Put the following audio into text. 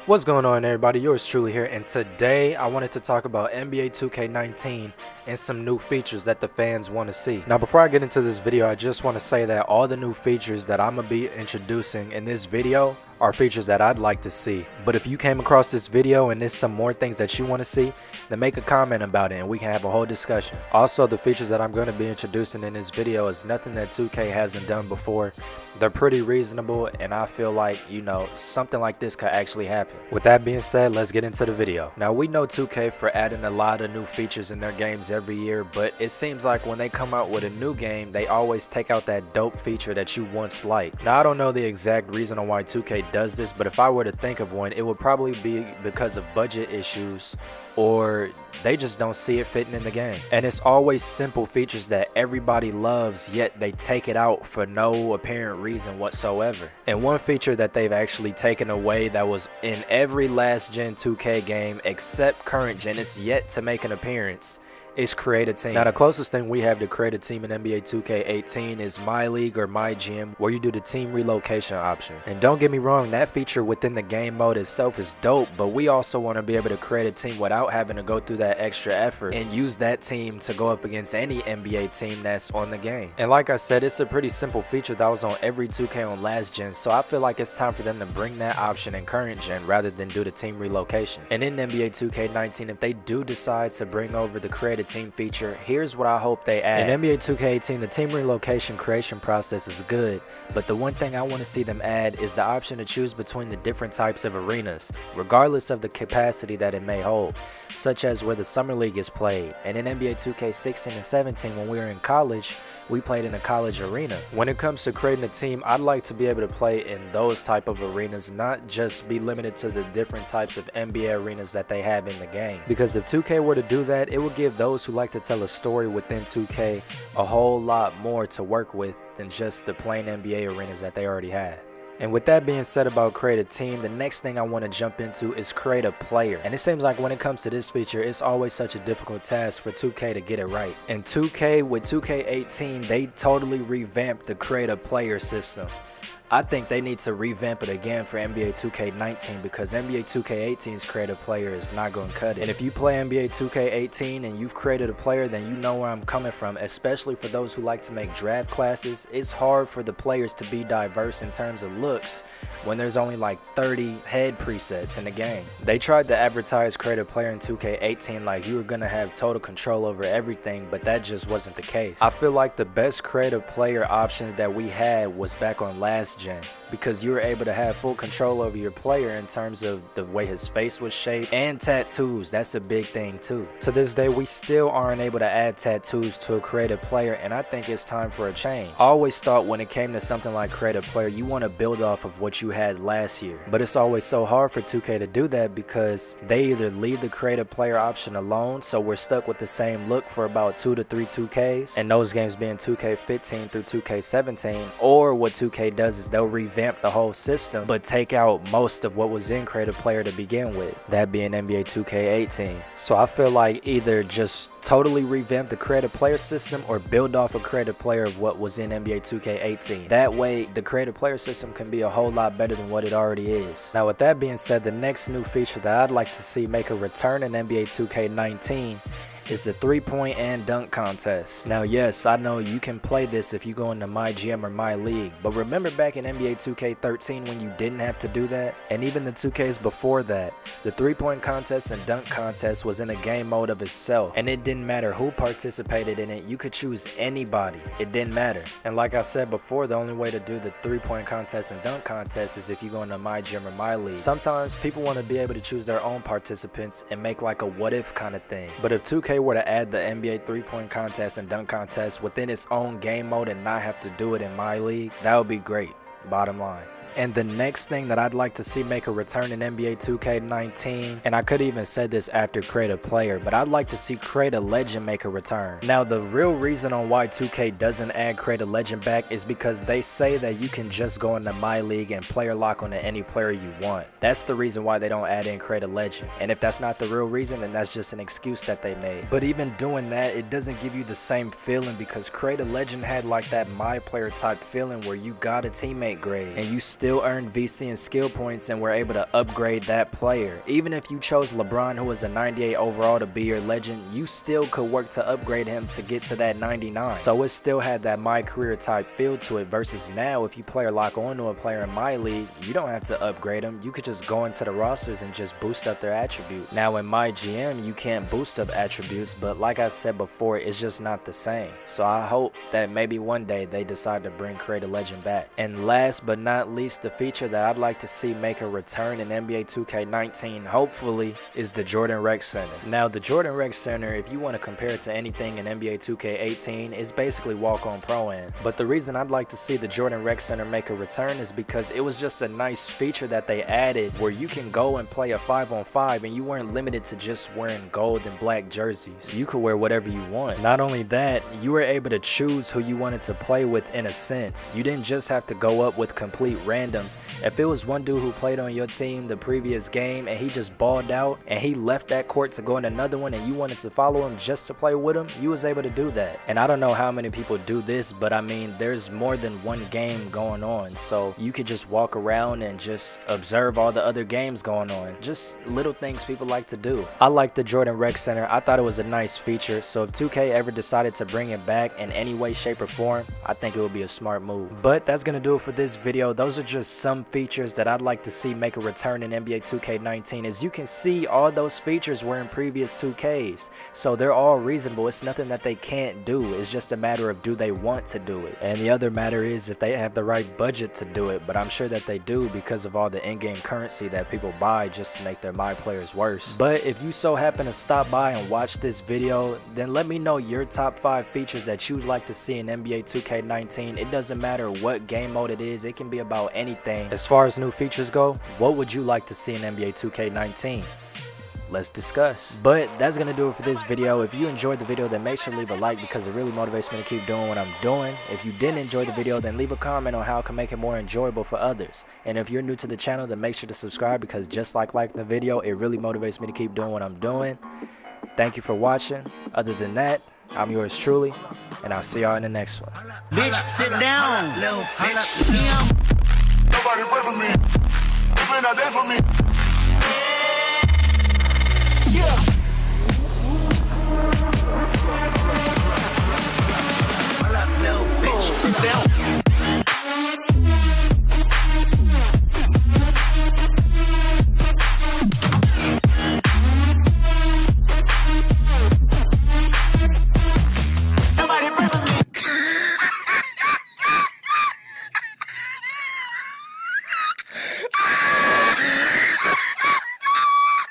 What's going on, everybody? Yours truly here, and today I wanted to talk about NBA 2K19 and some new features that the fans want to see. Now, before I get into this video, I just want to say that all the new features that I'm going to be introducing in this video are features that I'd like to see. But if you came across this video and there's some more things that you want to see, then make a comment about it and we can have a whole discussion. Also, the features that I'm going to be introducing in this video is nothing that 2K hasn't done before. They're pretty reasonable, and I feel like, something like this could actually happen. With that being said, let's get into the video. Now, we know 2K for adding a lot of new features in their games every year, but it seems like when they come out with a new game, they always take out that dope feature that you once liked. Now, I don't know the exact reason on why 2K does this, but if I were to think of one, it would probably be because of budget issues, or they just don't see it fitting in the game. And it's always simple features that everybody loves, yet they take it out for no apparent reason whatsoever. And one feature that they've actually taken away that was in every last gen 2K game except current gen, it's yet to make an appearance, is create a team. Now, the closest thing we have to create a team in NBA 2K18 is My League or My Gym, where you do the team relocation option. And don't get me wrong, that feature within the game mode itself is dope, but we also want to be able to create a team without having to go through that extra effort and use that team to go up against any NBA team that's on the game. And like I said, it's a pretty simple feature that was on every 2K on last gen, so I feel like it's time for them to bring that option in current gen rather than do the team relocation. And in NBA 2K19, if they do decide to bring over the create a team feature, here's what I hope they add. In NBA 2K18, the team relocation creation process is good, but the one thing I want to see them add is the option to choose between the different types of arenas, regardless of the capacity that it may hold, such as where the Summer League is played. And in NBA 2K16 and 17, when we were in college, we played in a college arena. When it comes to creating a team, I'd like to be able to play in those type of arenas, not just be limited to the different types of NBA arenas that they have in the game. Because if 2K were to do that, it would give those who like to tell a story within 2K a whole lot more to work with than just the plain NBA arenas that they already have. And with that being said about create a team, the next thing I want to jump into is create a player. And it seems like when it comes to this feature, it's always such a difficult task for 2K to get it right. And 2K with 2K18, they totally revamped the create a player system. I think they need to revamp it again for NBA 2K19 because NBA 2K18's creative player is not going to cut it. And if you play NBA 2K18 and you've created a player, then you know where I'm coming from, especially for those who like to make draft classes. It's hard for the players to be diverse in terms of looks when there's only like 30 head presets in the game. They tried to advertise creative player in 2K18 like you were going to have total control over everything, but that just wasn't the case. I feel like the best creative player options that we had was back on last gen, because you were able to have full control over your player in terms of the way his face was shaped and tattoos. That's a big thing too. To this day, we still aren't able to add tattoos to a creative player, and I think it's time for a change. I always thought when it came to something like creative player, you want to build off of what you had last year, but it's always so hard for 2K to do that because they either leave the creative player option alone, so we're stuck with the same look for about 2 to 3 2Ks, and those games being 2K15 through 2K17, or what 2K does is they'll revamp the whole system but take out most of what was in creative player to begin with, that being NBA 2K18. So I feel like either just totally revamp the creative player system or build off a creative player of what was in NBA 2K18. That way the creative player system can be a whole lot better than what it already is. Now, with that being said, the next new feature that I'd like to see make a return in NBA 2K19 is the 3-point and dunk contest. Now, yes, I know you can play this if you go into My Gym or My League, but remember back in NBA 2K13 when you didn't have to do that? And even the 2Ks before that, the 3-point contest and dunk contest was in a game mode of itself, and it didn't matter who participated in it. You could choose anybody. It didn't matter. And like I said before, the only way to do the 3-point contest and dunk contest is if you go into My Gym or My League. Sometimes people want to be able to choose their own participants and make like a what if kind of thing. But if 2K were to add the NBA 3-point contest and dunk contest within its own game mode and not have to do it in My League, that would be great, bottom line. And the next thing that I'd like to see make a return in NBA 2K19, and I could even say this after create a player, but I'd like to see create a legend make a return. Now, the real reason on why 2K doesn't add create a legend back is because they say that you can just go into My League and player lock onto any player you want. That's the reason why they don't add in create a legend. And if that's not the real reason, then that's just an excuse that they made. But even doing that, it doesn't give you the same feeling, because create a legend had like that My Player type feeling where you got a teammate grade and you still still earned VC and skill points and were able to upgrade that player. Even if you chose LeBron, who was a 98 overall, to be your legend, you still could work to upgrade him to get to that 99. So it still had that my career type feel to it, versus now if you player lock onto a player in my league, you don't have to upgrade them. You could just go into the rosters and just boost up their attributes. Now in my GM, you can't boost up attributes, but like I said before, it's just not the same. So I hope that maybe one day they decide to bring Create a Legend back. And last but not least, the feature that I'd like to see make a return in NBA 2K19, hopefully, is the Jordan Rec Center. Now the Jordan Rec Center, if you want to compare it to anything in NBA 2K18, is basically walk-on pro-am. But the reason I'd like to see the Jordan Rec Center make a return is because it was just a nice feature that they added where you can go and play a 5-on-5 and you weren't limited to just wearing gold and black jerseys. You could wear whatever you want. Not only that, you were able to choose who you wanted to play with in a sense. You didn't just have to go up with complete randoms. If it was one dude who played on your team the previous game and he just balled out and he left that court to go in another one and you wanted to follow him just to play with him, you was able to do that. And I don't know how many people do this, but I mean, there's more than one game going on, so you could just walk around and just observe all the other games going on. Just little things people like to do. I like the Jordan Rec Center. I thought it was a nice feature, so if 2K ever decided to bring it back in any way, shape, or form, I think it would be a smart move. But that's gonna do it for this video. Those are just some features that I'd like to see make a return in NBA 2K19. As you can see, all those features were in previous 2Ks, so they're all reasonable. It's nothing that they can't do. It's just a matter of, do they want to do it? And the other matter is if they have the right budget to do it, but I'm sure that they do because of all the in-game currency that people buy just to make their my players worse. But if you so happen to stop by and watch this video, then let me know your top 5 features that you'd like to see in NBA 2K19. It doesn't matter what game mode it is, it can be about anything. As far as new features go, what would you like to see in NBA 2K19? Let's discuss. But that's gonna do it for this video. If you enjoyed the video, then make sure to leave a like because it really motivates me to keep doing what I'm doing. If you didn't enjoy the video, then leave a comment on how I can make it more enjoyable for others. And if you're new to the channel, then make sure to subscribe because just like liking the video, it really motivates me to keep doing what I'm doing. Thank you for watching. Other than that, I'm yours truly, and I'll see y'all in the next one. Bitch, sit down. Nobody wait for me. You been out there for me.